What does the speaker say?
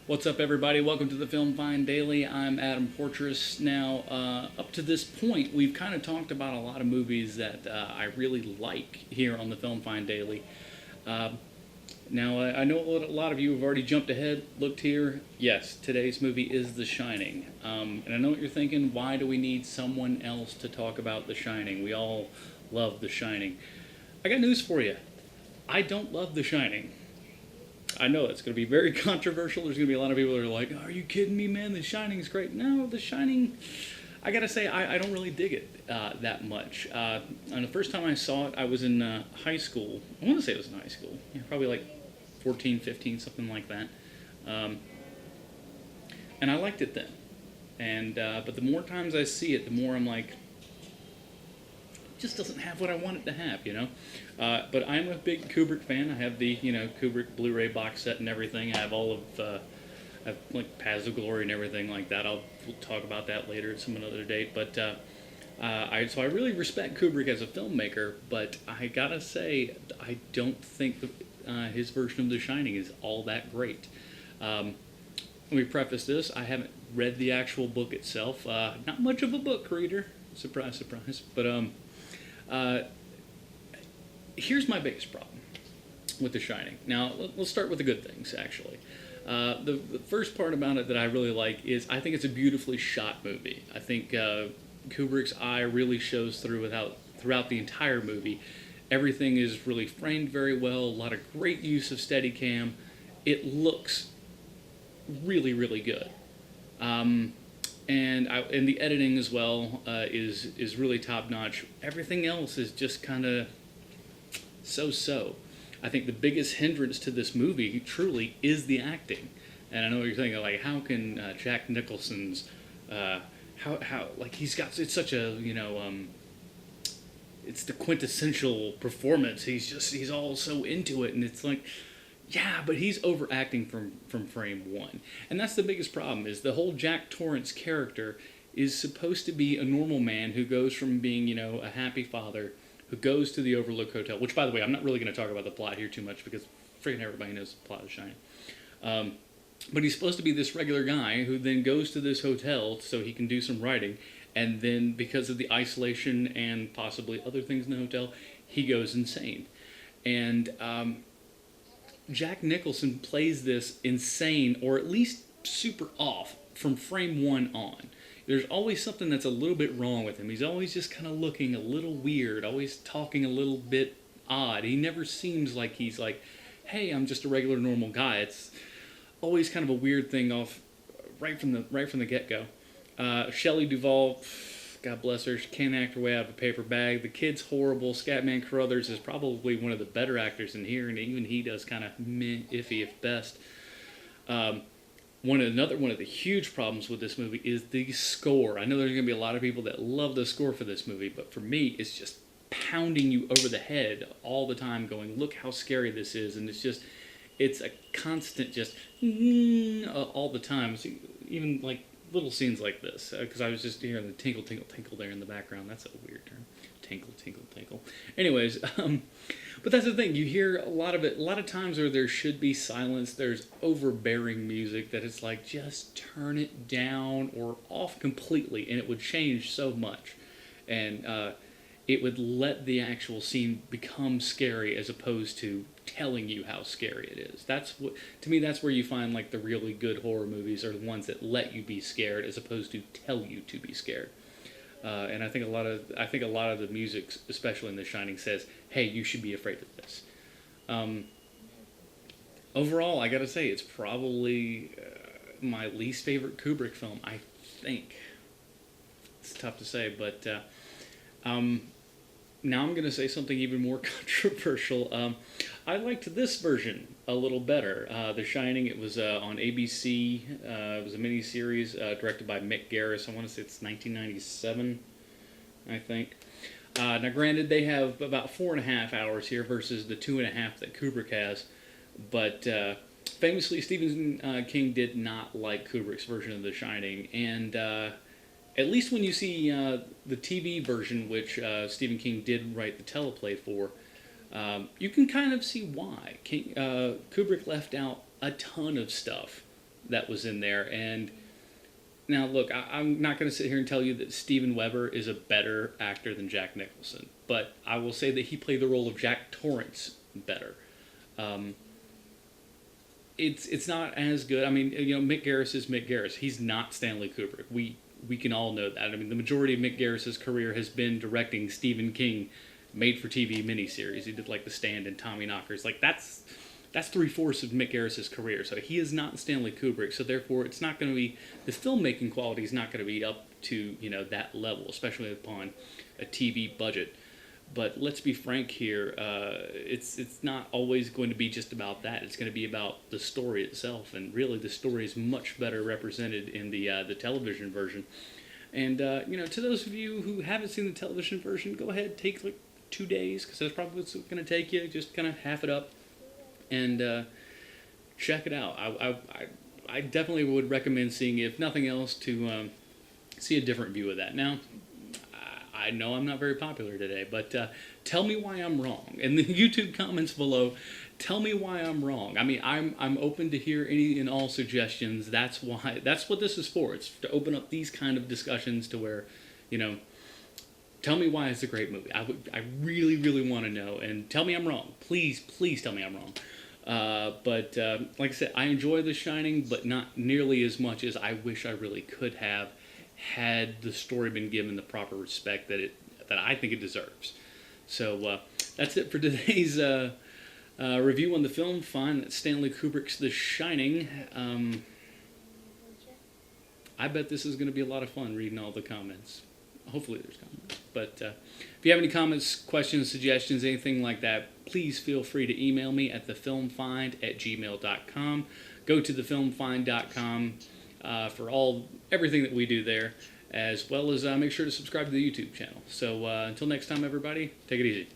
What's up, everybody? Welcome to the Film Find Daily. I'm Adam Portress. Now, up to this point, we've kind of talked about a lot of movies that I really like here on the Film Find Daily. Uh, I know a lot of you have already jumped ahead, looked here. Yes, today's movie is The Shining. And I know what you're thinking. Why do we need someone else to talk about The Shining? We all love The Shining. I got news for you. I don't love The Shining. I know it's going to be very controversial. There's going to be a lot of people that are like, "Are you kidding me, man? The Shining is great." No, The Shining, I got to say, I don't really dig it that much. And the first time I saw it, I was in high school. I want to say it was in high school. Yeah, probably like 14, 15, something like that. Um, and I liked it then. But the more times I see it, the more I'm like, just doesn't have what I want it to have, you know. But I'm a big Kubrick fan. I have the Kubrick Blu-ray box set and everything. I have all of I have like Paths of Glory and everything like that. We'll talk about that later at some another date. But I really respect Kubrick as a filmmaker. But I gotta say I don't think his version of The Shining is all that great. Let me preface this: I haven't read the actual book itself. Not much of a book reader. Surprise, surprise. But here's my biggest problem with The Shining. Now, let's start with the good things, actually. The first part about it that I really like is I think it's a beautifully shot movie. I think Kubrick's eye really shows throughout the entire movie. Everything is really framed very well, a lot of great use of Steadicam. It looks really, really good. And the editing as well is really top notch. Everything else is just kind of so. I think the biggest hindrance to this movie truly is the acting. And I know what you're thinking, like, how can Jack Nicholson's how like it's such a it's the quintessential performance. He's all so into it, and it's like, yeah, but he's overacting from frame one. And that's the biggest problem, is the whole Jack Torrance character is supposed to be a normal man who goes from being, a happy father who goes to the Overlook Hotel, which, by the way, I'm not really going to talk about the plot here too much because freaking everybody knows the plot of Shining. But he's supposed to be this regular guy who then goes to this hotel so he can do some writing, and then because of the isolation and possibly other things in the hotel, he goes insane. And Jack Nicholson plays this insane, or at least super off, from frame one on. There's always something that's a little bit wrong with him. He's always just kind of looking a little weird, always talking a little bit odd. He never seems like he's like, hey, I'm just a regular normal guy. It's always kind of a weird thing off right from the get-go. Shelley Duvall, God bless her, she can't act her way out of a paper bag. The kid's horrible. Scatman Carruthers is probably one of the better actors in here, and even he does kind of iffy at best. One of the huge problems with this movie is the score. I know there's going to be a lot of people that love the score for this movie, but for me, it's just pounding you over the head all the time, going, look how scary this is, and it's a constant just all the time. So even like little scenes like this, because I was just hearing the tinkle, tinkle, tinkle there in the background. That's a weird term. Tinkle, tinkle, tinkle. Anyways, but that's the thing. You hear a lot of it. A lot of times where there should be silence, there's overbearing music that it's like, just turn it down or off completely, and it would change so much. And it would let the actual scene become scary as opposed to telling you how scary it is. To me, that's where you find like the really good horror movies are the ones that let you be scared as opposed to tell you to be scared. And I think a lot of the music, especially in The Shining, says, "Hey, you should be afraid of this." Overall, I gotta say, it's probably my least favorite Kubrick film. I think it's tough to say, but now I'm gonna say something even more controversial. I liked this version a little better. The Shining, it was on ABC. It was a miniseries directed by Mick Garris. I want to say it's 1997, I think. Now, granted, they have about 4.5 hours here versus the 2.5 that Kubrick has. But famously, Stephen King did not like Kubrick's version of The Shining. And at least when you see the TV version, which Stephen King did write the teleplay for, you can kind of see why. Kubrick left out a ton of stuff that was in there. And now, look, I'm not going to sit here and tell you that Steven Weber is a better actor than Jack Nicholson, but I will say that he played the role of Jack Torrance better. It's not as good. I mean, Mick Garris is Mick Garris. He's not Stanley Kubrick. We can all know that. I mean, the majority of Mick Garris's career has been directing Stephen King made-for-TV miniseries. He did, like, The Stand and Tommyknockers. Like, that's 3/4 of Mick Garris's career. So he is not Stanley Kubrick. So therefore, it's not going to be, the filmmaking quality is not going to be up to, that level, especially upon a TV budget. But let's be frank here, it's not always going to be just about that. It's going to be about the story itself, and really the story is much better represented in the television version. And, to those of you who haven't seen the television version, go ahead, take like 2 days, because that's probably what's going to take you. Just kind of half it up and check it out. I definitely would recommend seeing it, if nothing else, to see a different view of that. Now, I know I'm not very popular today, but tell me why I'm wrong. In the YouTube comments below, tell me why I'm wrong. I mean, I'm open to hear any and all suggestions. That's what this is for. It's to open up these kind of discussions to where, tell me why it's a great movie. I really, really want to know, and tell me I'm wrong. Please tell me I'm wrong. But like I said, I enjoy The Shining, but not nearly as much as I wish I really could have, had the story been given the proper respect that I think it deserves. So that's it for today's review on the film. That's Stanley Kubrick's The Shining. I bet this is going to be a lot of fun reading all the comments. Hopefully there's comments. But if you have any comments, questions, suggestions, anything like that, please feel free to email me at thefilmfind@gmail.com. Go to thefilmfind.com for everything that we do there, as well as make sure to subscribe to the YouTube channel. So until next time, everybody, take it easy.